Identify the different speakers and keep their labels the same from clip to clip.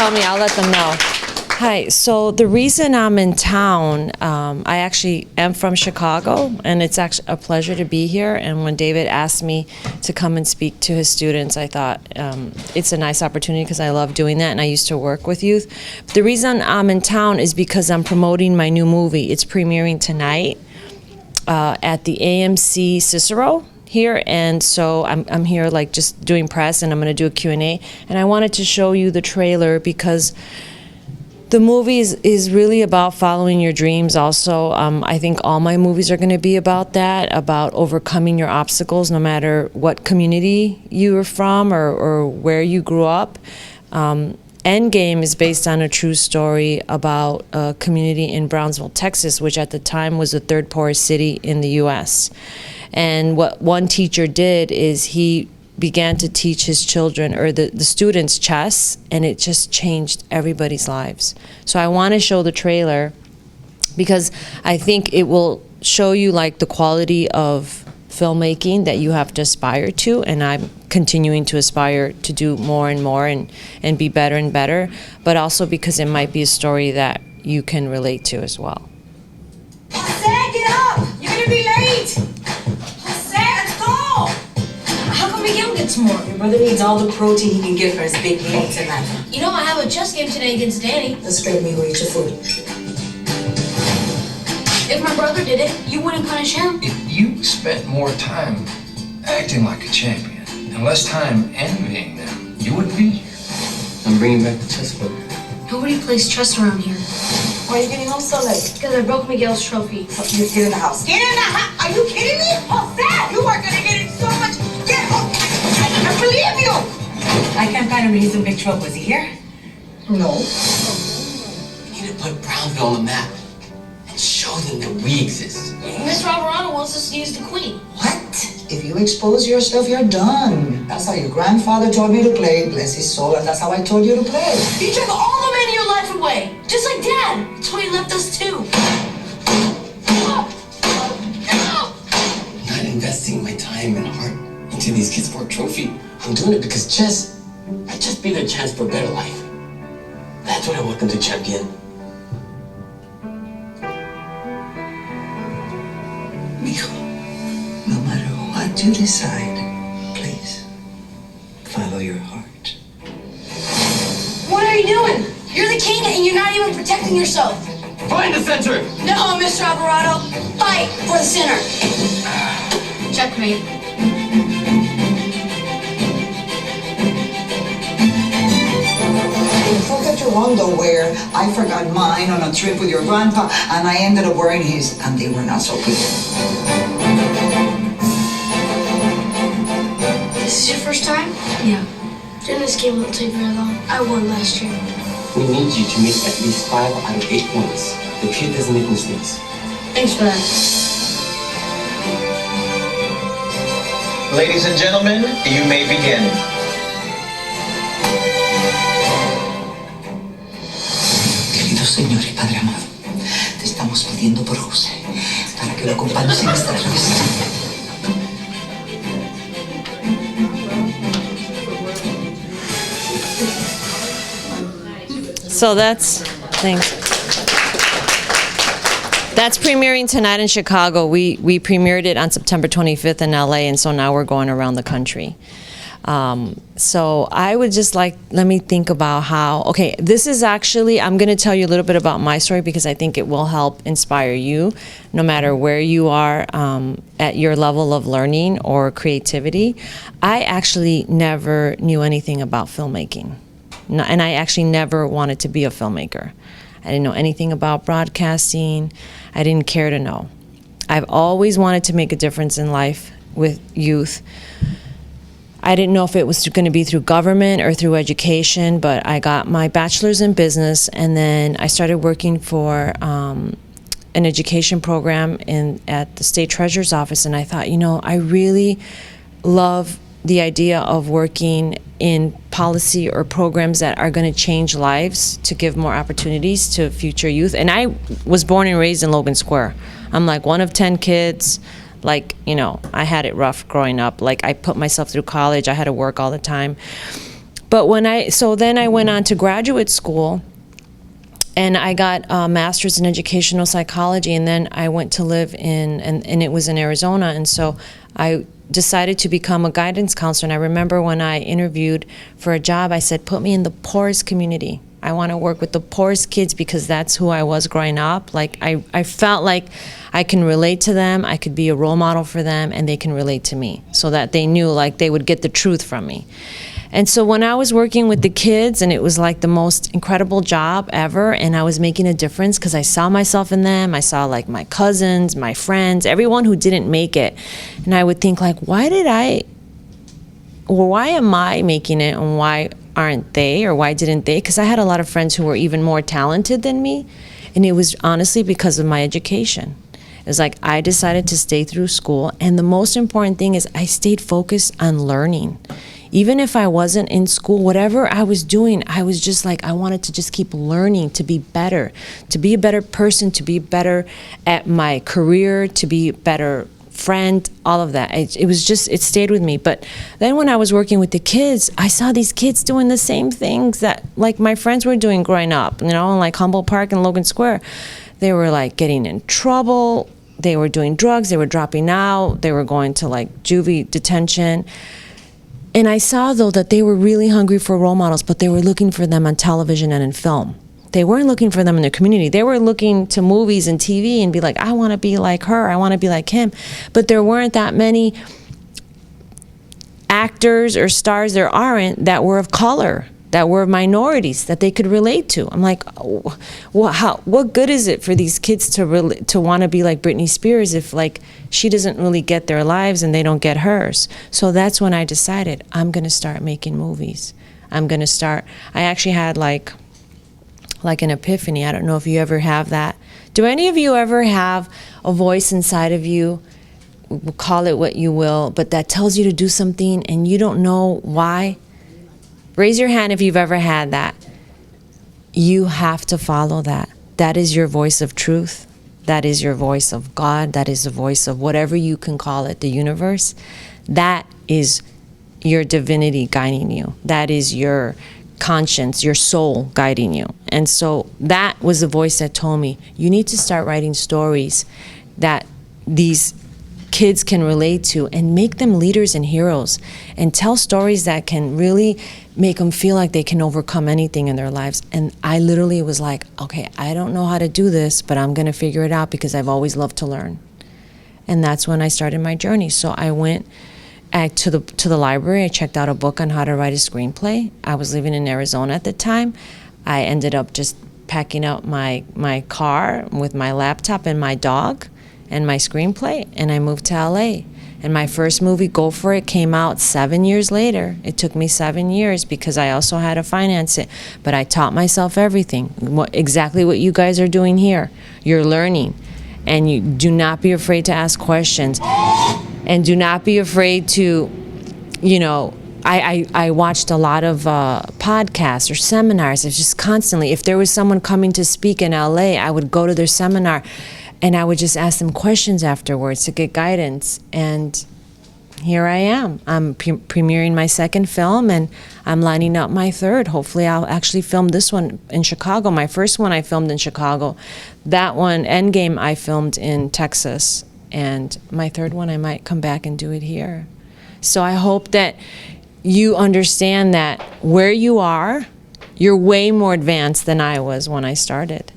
Speaker 1: tell me, I'll let them know. Hi, so the reason I'm in town, I actually am from Chicago, and it's actually a pleasure to be here. And when David asked me to come and speak to his students, I thought it's a nice opportunity because I love doing that, and I used to work with youth. But the reason I'm in town is because I'm promoting my new movie. It's premiering tonight at the AMC Cicero here, and so I'm here like just doing press, and I'm going to do a Q&A. And I wanted to show you the trailer because the movie is really about following your dreams also. I think all my movies are going to be about that, about overcoming your obstacles no matter what community you are from or where you grew up. Endgame is based on a true story about a community in Brownsville, Texas, which at the time was the third poorest city in the U.S. And what one teacher did is he began to teach his children, or the students, chess, and it just changed everybody's lives. So I want to show the trailer because I think it will show you like the quality of filmmaking that you have to aspire to, and I'm continuing to aspire to do more and more and be better and better, but also because it might be a story that you can relate to as well.
Speaker 2: Jose, get up! You're gonna be late! Jose, let's go! How come Miguel gets more? Your brother needs all the protein he can get for his big game tonight.
Speaker 3: You know I have a chess game today against Danny.
Speaker 2: Let's go, amigo, eat your food.
Speaker 3: If my brother did it, you wouldn't punish him.
Speaker 4: If you spent more time acting like a champion and less time envying them, you wouldn't be here.
Speaker 5: I'm bringing back the chessboard.
Speaker 3: Nobody plays chess around here.
Speaker 2: Why are you getting home so late?
Speaker 3: Because I broke Miguel's trophy.
Speaker 2: You get in the house. Get in the house! Are you kidding me? Jose, you are gonna get in so much. Get home! I can't believe you! I can't find him. He's in big trouble. Is he here? No.
Speaker 5: We need to put Brownsville on the map and show them that we exist.
Speaker 3: Miss Alvarado wants us to use the queen.
Speaker 2: What? If you expose yourself, you're done. That's how your grandfather told me to play, bless his soul, and that's how I told you to play.
Speaker 3: You took all the men in your life away, just like Dad. That's why he left us too.
Speaker 5: I'm not investing my time and heart into these kids for a trophy. I'm doing it because chess might just be their chance for a better life. That's what I want them to champion.
Speaker 2: Mijo, no matter what you decide, please follow your heart.
Speaker 3: What are you doing? You're the king and you're not even protecting yourself.
Speaker 5: Find the center!
Speaker 3: No, Mr. Alvarado. Fight for the center. Checkmate.
Speaker 2: Forget your underwear. I forgot mine on a trip with your grandpa, and I ended up wearing his, and they were not so good.
Speaker 3: This is your first time? Yeah. Then this game won't take very long. I won last year.
Speaker 5: We need you to make at least 5 out of 8 points. The kid doesn't make mistakes.
Speaker 3: Thanks for that.
Speaker 6: Ladies and gentlemen, you may begin.
Speaker 2: Querido Señor y Padre amado, te estamos pidiendo por José, para que lo acompañes en esta travesía.
Speaker 1: So thanks. That's premiering tonight in Chicago. We premiered it on September 25th in LA, and so now we're going around the country. So I would just let me think about okay, this is actually, I'm going to tell you a little bit about my story because I think it will help inspire you no matter where you are at your level of learning or creativity. I actually never knew anything about filmmaking. And I actually never wanted to be a filmmaker. I didn't know anything about broadcasting. I didn't care to know. I've always wanted to make a difference in life with youth. I didn't know if it was going to be through government or through education, but I got my bachelor's in business, and then I started working for an education program at the state treasurer's office, and I thought, I really love the idea of working in policy or programs that are going to change lives to give more opportunities to future youth. And I was born and raised in Logan Square. I'm like one of 10 kids. I had it rough growing up. I put myself through college. I had to work all the time. But then I went on to graduate school, and I got a master's in educational psychology, and then I went to live and it was in Arizona, and so I decided to become a guidance counselor. And I remember when I interviewed for a job, I said, put me in the poorest community. I want to work with the poorest kids because that's who I was growing up. Like I felt like I can relate to them, I could be a role model for them, and they can relate to me, so that they knew like they would get the truth from me. And so when I was working with the kids, and it was like the most incredible job ever, and I was making a difference because I saw myself in them. I saw like my cousins, my friends, everyone who didn't make it. And I would think like, why am I making it, and why aren't they, or why didn't they? Because I had a lot of friends who were even more talented than me, and it was honestly because of my education. It was like I decided to stay through school, and the most important thing is I stayed focused on learning. Even if I wasn't in school, whatever I was doing, I was just like, I wanted to just keep learning to be better, to be a better person, to be better at my career, to be a better friend, all of that. It stayed with me. But then when I was working with the kids, I saw these kids doing the same things that like my friends were doing growing up, in like Humboldt Park and Logan Square. They were like getting in trouble. They were doing drugs. They were dropping out. They were going to like juvie detention. And I saw, though, that they were really hungry for role models, but they were looking for them on television and in film. They weren't looking for them in their community. They were looking to movies and TV and be like, I want to be like her. I want to be like him. But there weren't that many actors or stars, there aren't, that were of color, that were minorities, that they could relate to. I'm like, what good is it for these kids to want to be like Britney Spears if like she doesn't really get their lives and they don't get hers? So that's when I decided I'm going to start making movies. I actually had like an epiphany. I don't know if you ever have that. Do any of you ever have a voice inside of you, call it what you will, but that tells you to do something and you don't know why? Raise your hand if you've ever had that. You have to follow that. That is your voice of truth. That is your voice of God. That is the voice of whatever you can call it, the universe. That is your divinity guiding you. That is your conscience, your soul guiding you. And so that was the voice that told me, you need to start writing stories that these kids can relate to and make them leaders and heroes, and tell stories that can really make them feel like they can overcome anything in their lives. And I literally was like, okay, I don't know how to do this, but I'm going to figure it out because I've always loved to learn. And that's when I started my journey. So I went to the library. I checked out a book on how to write a screenplay. I was living in Arizona at the time. I ended up just packing out my car with my laptop and my dog and my screenplay, and I moved to LA. And my first movie, Go For It, came out 7 years later. It took me 7 years because I also had to finance it. But I taught myself everything, exactly what you guys are doing here. You're learning. And you do not be afraid to ask questions. And do not be afraid to, I watched a lot of podcasts or seminars. It's just constantly, if there was someone coming to speak in LA, I would go to their seminar and I would just ask them questions afterwards to get guidance. And here I am. I'm premiering my second film, and I'm lining up my third. Hopefully I'll actually film this one in Chicago. My first one I filmed in Chicago. That one, Endgame, I filmed in Texas. And my third one, I might come back and do it here. So I hope that you understand that where you are, you're way more advanced than I was when I started.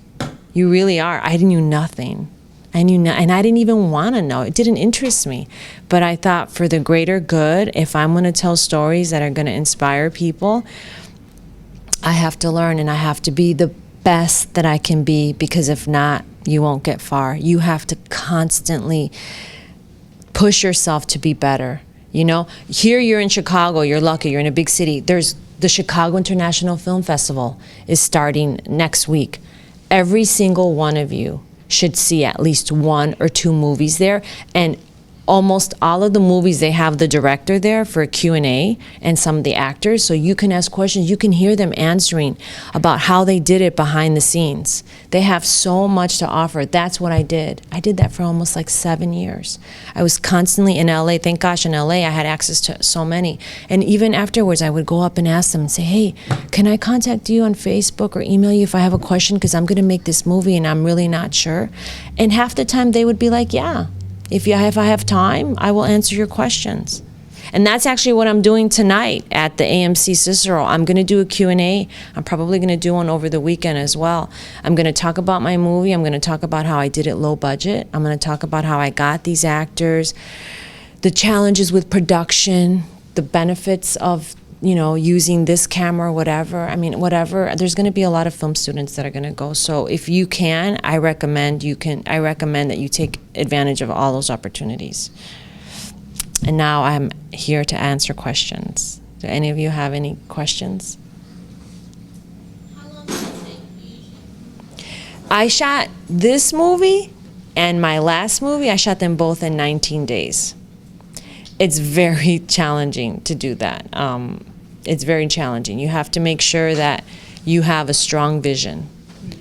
Speaker 1: You really are. I knew nothing. And I didn't even want to know. It didn't interest me. But I thought, for the greater good, if I'm going to tell stories that are going to inspire people, I have to learn, and I have to be the best that I can be, because if not, you won't get far. You have to constantly push yourself to be better. Here you're in Chicago, you're lucky, you're in a big city. There's the Chicago International Film Festival is starting next week. Every single one of you should see at least 1 or 2 movies there. And almost all of the movies, they have the director there for a Q&A and some of the actors, so you can ask questions. You can hear them answering about how they did it behind the scenes. They have so much to offer. That's what I did. I did that for almost like 7 years. I was constantly in LA. Thank gosh in LA I had access to so many. And even afterwards, I would go up and ask them and say, hey, can I contact you on Facebook or email you if I have a question, because I'm going to make this movie and I'm really not sure. And half the time they would be like, yeah. If I have time, I will answer your questions. And that's actually what I'm doing tonight at the AMC Cicero. I'm going to do a Q&A. I'm probably going to do one over the weekend as well. I'm going to talk about my movie. I'm going to talk about how I did it low budget. I'm going to talk about how I got these actors, the challenges with production, the benefits of using this camera, whatever. I mean, whatever. There's going to be a lot of film students that are going to go. So if you can, I recommend that you take advantage of all those opportunities. And now I'm here to answer questions. Do any of you have any questions?
Speaker 7: How long does it take you?
Speaker 1: I shot this movie and my last movie, I shot them both in 19 days. It's very challenging to do that. It's very challenging. You have to make sure that you have a strong vision,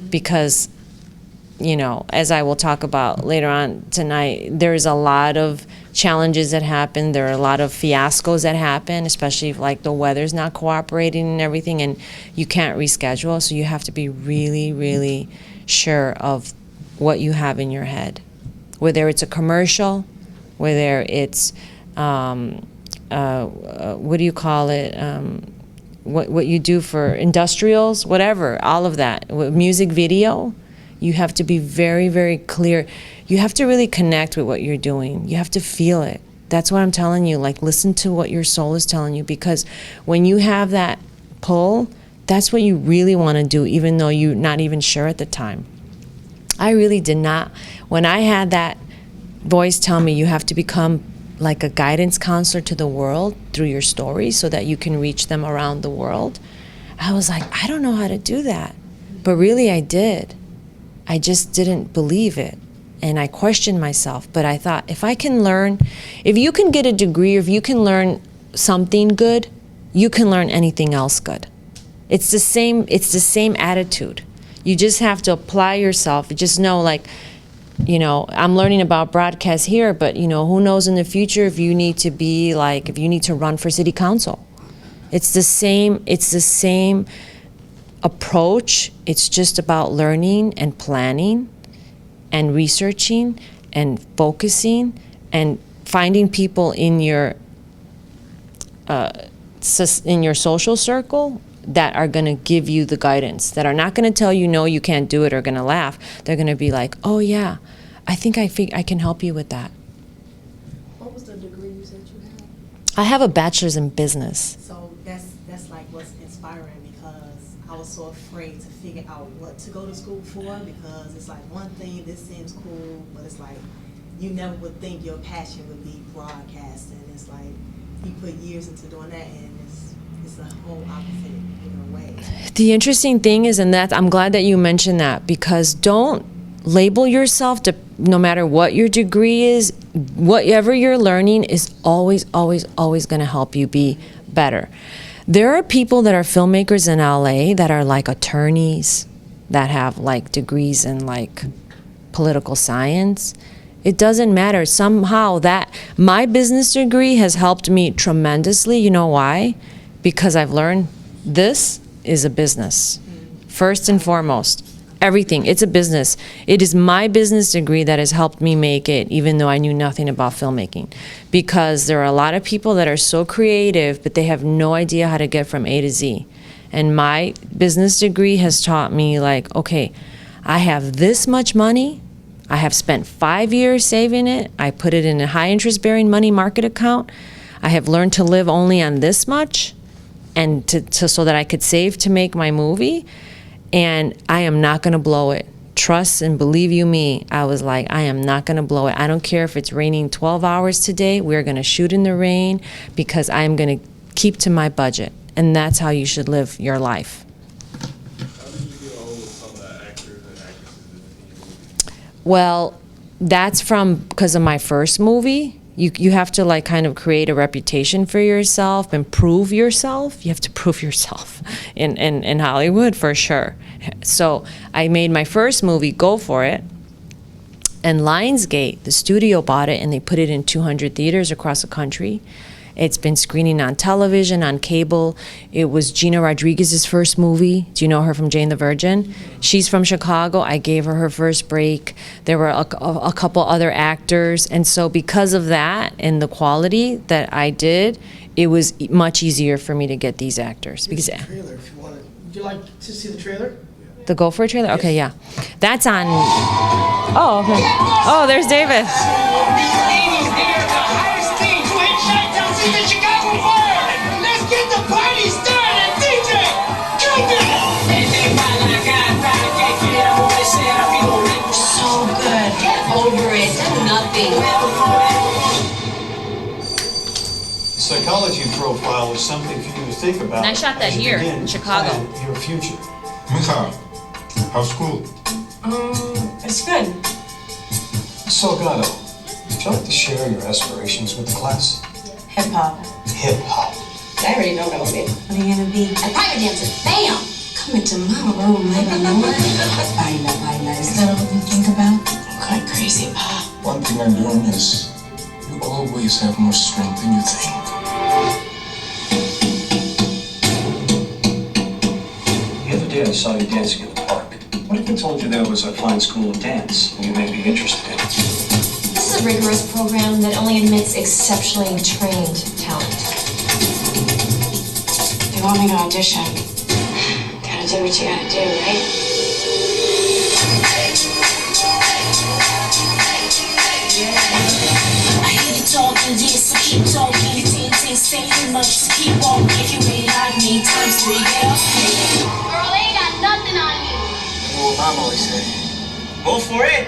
Speaker 1: because, as I will talk about later on tonight, there's a lot of challenges that happen. There are a lot of fiascos that happen, especially if like the weather's not cooperating and everything, and you can't reschedule. So you have to be really, really sure of what you have in your head, whether it's a commercial, whether it's what do you call it? What you do for industrials, whatever, all of that. Music video, you have to be very, very clear. You have to really connect with what you're doing. You have to feel it. That's what I'm telling you. Like, listen to what your soul is telling you, because when you have that pull, that's what you really want to do, even though you're not even sure at the time. I really did not. When I had that voice tell me you have to become like a guidance counselor to the world through your stories so that you can reach them around the world, I was like, I don't know how to do that. But really I did. I just didn't believe it. And I questioned myself. But I thought, if you can get a degree, or if you can learn something good, you can learn anything else good. It's the same attitude. You just have to apply yourself. Just know, like, I'm learning about broadcast here, but who knows in the future if you need to run for city council. It's the same approach. It's just about learning and planning and researching and focusing and finding people in your social circle that are going to give you the guidance, that are not going to tell you, no, you can't do it, or going to laugh. They're going to be like, oh, yeah, I think I can help you with that.
Speaker 7: What was the degree you said you had?
Speaker 1: I have a bachelor's in business.
Speaker 8: So that's like what's inspiring, because I was so afraid to figure out what to go to school for, because it's like one thing, this seems cool, but it's like you never would think your passion would be broadcasting. It's like you put years into doing that, and it's a whole opposite way.
Speaker 1: The interesting thing is, and that I'm glad that you mentioned that, because don't label yourself to, no matter what your degree is, whatever you're learning is always, always, always going to help you be better. There are people that are filmmakers in LA that are like attorneys, that have like degrees in like political science. It doesn't matter. Somehow that my business degree has helped me tremendously. You know why? Because I've learned this is a business. First and foremost, everything, it's a business. It is my business degree that has helped me make it, even though I knew nothing about filmmaking. Because there are a lot of people that are so creative, but they have no idea how to get from A to Z. And my business degree has taught me, like, okay, I have this much money. I have spent 5 years saving it. I put it in a high interest bearing money market account. I have learned to live only on this much, and so that I could save to make my movie, and I am not going to blow it. Trust and believe you me, I was like, I am not going to blow it. I don't care if it's raining 12 hours today. We're going to shoot in the rain, because I'm going to keep to my budget, and that's how you should live your life.
Speaker 9: How did you get on with some of the actors and actresses in the movie?
Speaker 1: Well, that's because of my first movie. You have to like kind of create a reputation for yourself and prove yourself. You have to prove yourself in Hollywood for sure. So I made my first movie, Go For It, and Lionsgate, the studio bought it and they put it in 200 theaters across the country. It's been screening on television, on cable. It was Gina Rodriguez's first movie. Do you know her from Jane the Virgin? She's from Chicago. I gave her her first break. There were a couple other actors. And so because of that and the quality that I did, it was much easier for me to get these actors. Because
Speaker 10: Here's the trailer, if you want to. Would you like to see the trailer?
Speaker 1: the Go For It trailer? Okay, yeah. That's on... Oh, okay. Oh, there's David.
Speaker 2: Let's get the party started, DJ! Jump in! So good. Get over it. Nothing.
Speaker 11: Psychology profile is something for you to think about.
Speaker 1: And I shot that
Speaker 11: as you
Speaker 1: here
Speaker 11: begin
Speaker 1: in
Speaker 11: to
Speaker 1: Chicago.
Speaker 11: plan your future.
Speaker 12: Micha, how's school?
Speaker 2: It's good.
Speaker 11: Salgado, would you like to share your aspirations with the class?
Speaker 2: Hip hop.
Speaker 11: Hip hop.
Speaker 2: I already know what I'm gonna be. What are you gonna be? A private dancer. Bam! Come into my room, baila. Is that all you think about? I'm going crazy, Pa.
Speaker 12: One thing I learned is you always have more strength than you think.
Speaker 11: The other day I saw you dancing in the park. What if I told you there was a fine school of dance you may be interested in?
Speaker 13: This is a rigorous program that only admits exceptionally trained talent.
Speaker 2: You want me to audition? Gotta do what you gotta do, right?
Speaker 13: I hear you talking, yeah, so keep talking. You didn't say much, so keep walking. If you ain't like me, times 3, get up.
Speaker 3: Girl, they ain't got nothing on you.
Speaker 6: What Mom always said. Go for it.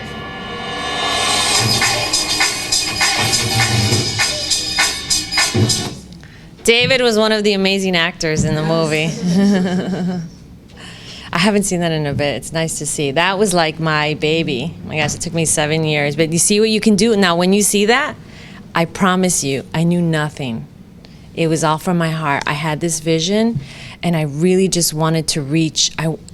Speaker 1: David was one of the amazing actors in the movie. I haven't seen that in a bit. It's nice to see. That was like my baby. Oh my gosh, it took me 7 years. But you see what you can do? Now, when you see that, I promise you, I knew nothing. It was all from my heart. I had this vision, and I really just wanted to reach.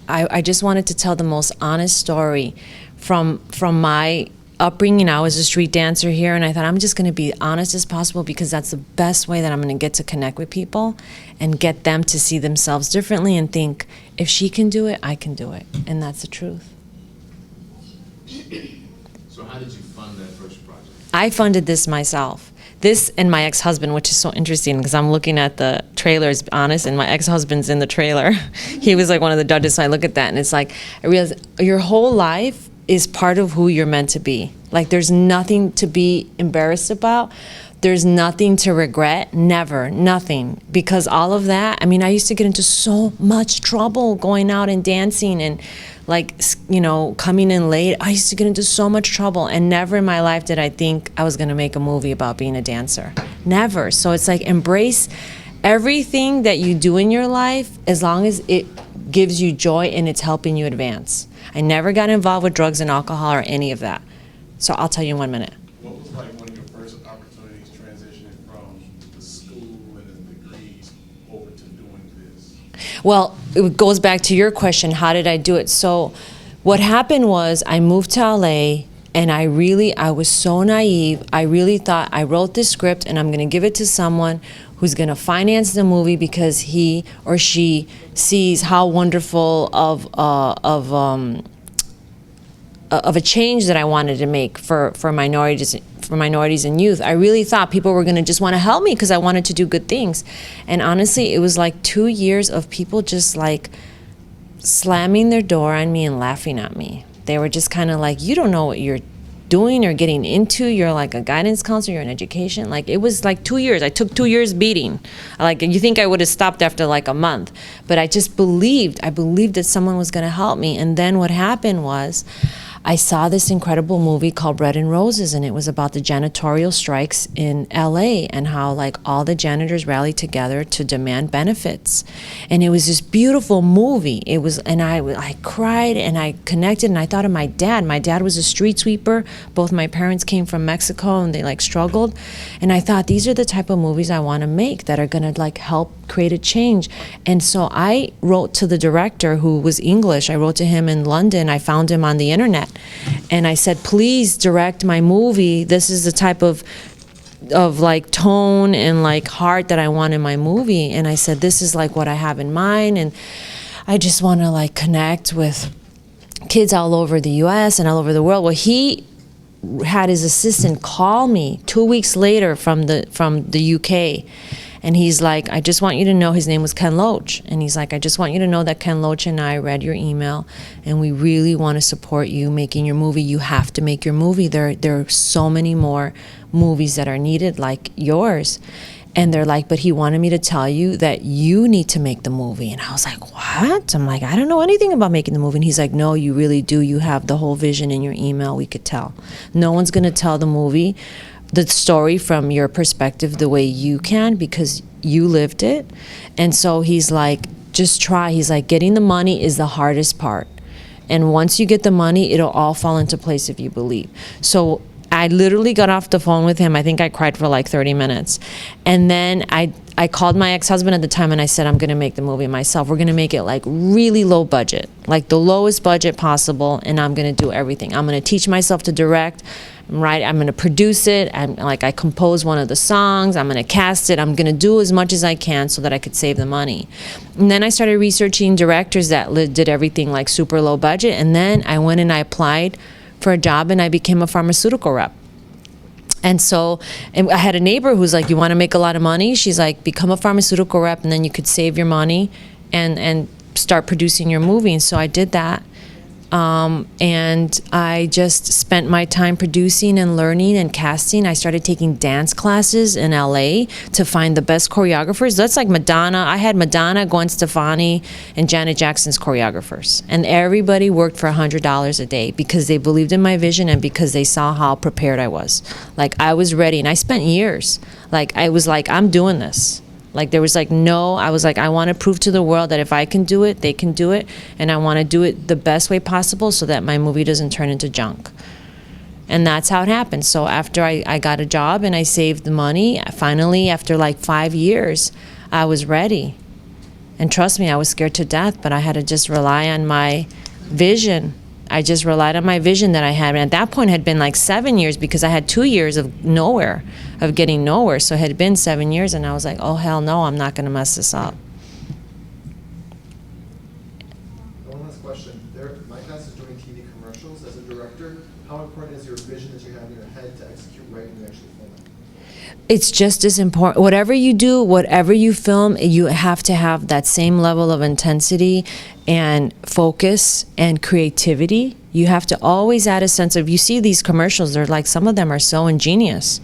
Speaker 1: I just wanted to tell the most honest story from my upbringing. I was a street dancer here, and I thought I'm just going to be honest as possible because that's the best way that I'm going to get to connect with people and get them to see themselves differently and think, if she can do it, I can do it. And that's the truth.
Speaker 9: So how did you fund that first project?
Speaker 1: I funded this myself. This and my ex-husband, which is so interesting because I'm looking at the trailers, honest, and my ex-husband's in the trailer. He was like one of the judges, so I look at that and it's like, I realize your whole life is part of who you're meant to be. Like there's nothing to be embarrassed about. There's nothing to regret, never, nothing. Because all of that, I mean, I used to get into so much trouble going out and dancing and like, you know, coming in late. I used to get into so much trouble, and never in my life did I think I was gonna make a movie about being a dancer. Never. So it's like embrace everything that you do in your life as long as it gives you joy and it's helping you advance. I never got involved with drugs and alcohol or any of that. So I'll tell you in 1 minute.
Speaker 9: What was like one of your first opportunities transitioning from the school and the degrees over to doing this?
Speaker 1: Well, it goes back to your question, how did I do it? So what happened was I moved to LA, and I was so naive. I really thought I wrote this script and I'm gonna give it to someone who's gonna finance the movie because he or she sees how wonderful of a change that I wanted to make for minorities and youth. I really thought people were gonna just wanna help me because I wanted to do good things. And honestly, it was like 2 years of people just like slamming their door on me and laughing at me. They were just kind of like, you don't know what you're doing or getting into. You're like a guidance counselor, you're in education. Like it was like 2 years. I took 2 years beating. Like you think I would have stopped after like a month. But I just believed, I believed that someone was gonna help me. And then what happened was, I saw this incredible movie called Bread and Roses, and it was about the janitorial strikes in LA and how like all the janitors rallied together to demand benefits. And it was this beautiful movie. It was, and I cried and I connected, and I thought of my dad. My dad was a street sweeper. Both my parents came from Mexico and they like struggled. And I thought these are the type of movies I want to make that are going to like help create a change. And so I wrote to the director, who was English. I wrote to him in London. I found him on the internet. And I said, please direct my movie. This is the type of like tone and like heart that I want in my movie. And I said, this is like what I have in mind. And I just want to like connect with kids all over the US and all over the world. Well, he had his assistant call me 2 weeks later from the UK. And he's like, I just want you to know, his name was Ken Loach. And he's like, I just want you to know that Ken Loach and I read your email, and we really want to support you making your movie. You have to make your movie. There are so many more movies that are needed like yours. And they're like, but he wanted me to tell you that you need to make the movie. And I was like, what? I'm like, I don't know anything about making the movie. And he's like, no, you really do. You have the whole vision in your email. We could tell. No one's going to tell the story from your perspective the way you can, because you lived it. And so he's like, just try. He's like, getting the money is the hardest part. And once you get the money, it'll all fall into place if you believe. So I literally got off the phone with him. I think I cried for like 30 minutes. And then I called my ex-husband at the time and I said, I'm going to make the movie myself. We're going to make it like really low budget, like the lowest budget possible. And I'm going to do everything. I'm going to teach myself to direct. I'm going to produce it. I compose one of the songs. I'm going to cast it. I'm going to do as much as I can so that I could save the money. And then I started researching directors that did everything like super low budget. And then I went and I applied for a job and I became a pharmaceutical rep. And so I had a neighbor who's like, you want to make a lot of money? She's like, become a pharmaceutical rep and then you could save your money and start producing your movie. And so I did that. And I just spent my time producing and learning and casting. I started taking dance classes in LA to find the best choreographers. That's like Madonna. I had Madonna, Gwen Stefani, and Janet Jackson's choreographers. And everybody worked for $100 a day because they believed in my vision and because they saw how prepared I was. Like I was ready, and I spent years. Like I was like, I'm doing this. Like there was like I was like, I want to prove to the world that if I can do it, they can do it. And I want to do it the best way possible so that my movie doesn't turn into junk. And that's how it happened. So after I got a job and I saved the money, finally, after like 5 years, I was ready. And trust me, I was scared to death, but I had to just rely on my vision. I just relied on my vision that I had. And at that point, it had been like 7 years because I had 2 years of getting nowhere. So it had been 7 years, and I was like, oh, hell no, I'm not going to mess this up.
Speaker 14: One last question. My class is doing TV commercials. As a director, how important is your vision that you have in your head to execute right when you actually film it?
Speaker 1: It's just as important. Whatever you do, whatever you film, you have to have that same level of intensity and focus and creativity. You have to always add a sense of, you see these commercials, they're like, some of them are so ingenious.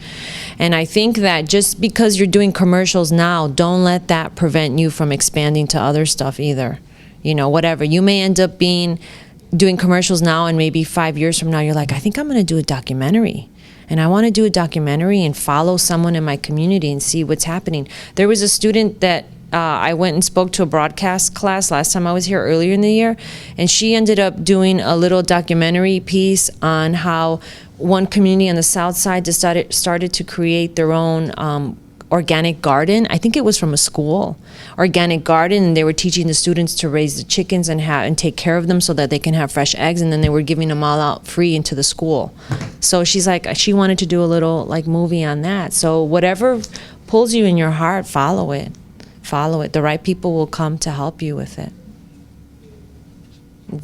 Speaker 1: And I think that just because you're doing commercials now, don't let that prevent you from expanding to other stuff either. You know, whatever. You may end up doing commercials now, and maybe 5 years from now, you're like, I think I'm going to do a documentary. And I want to do a documentary and follow someone in my community and see what's happening. There was a student that I went and spoke to a broadcast class last time I was here earlier in the year, and she ended up doing a little documentary piece on how one community on the south side just started to create their own organic garden. I think it was from a school, organic garden, and they were teaching the students to raise the chickens and take care of them so that they can have fresh eggs, and then they were giving them all out free into the school. So she's like, she wanted to do a little like movie on that. So whatever pulls you in your heart, follow it. Follow it. The right people will come to help you with it.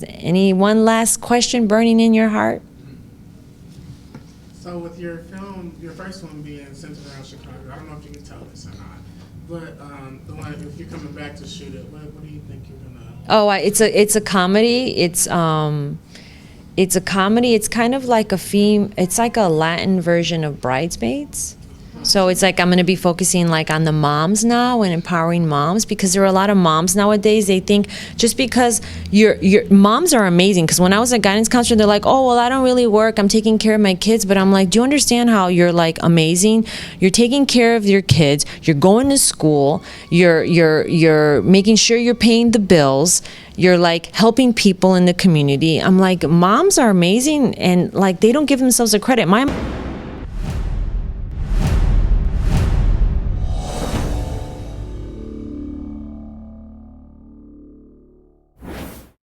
Speaker 1: Any one last question burning in your heart?
Speaker 10: So with your film, your first one being centered around Chicago, I don't know if you can tell this or not, but the one, if you're coming back to shoot it, what do you think you're gonna?
Speaker 1: Oh, it's a comedy. It's a comedy. It's kind of like it's like a Latin version of Bridesmaids. So it's like I'm going to be focusing like on the moms now and empowering moms, because there are a lot of moms nowadays. They think just because your moms are amazing. Because when I was a guidance counselor, they're like, oh, well, I don't really work. I'm taking care of my kids. But I'm like, do you understand how you're like amazing? You're taking care of your kids. You're going to school. You're making sure you're paying the bills. You're like helping people in the community. I'm like, moms are amazing, and like they don't give themselves the credit. My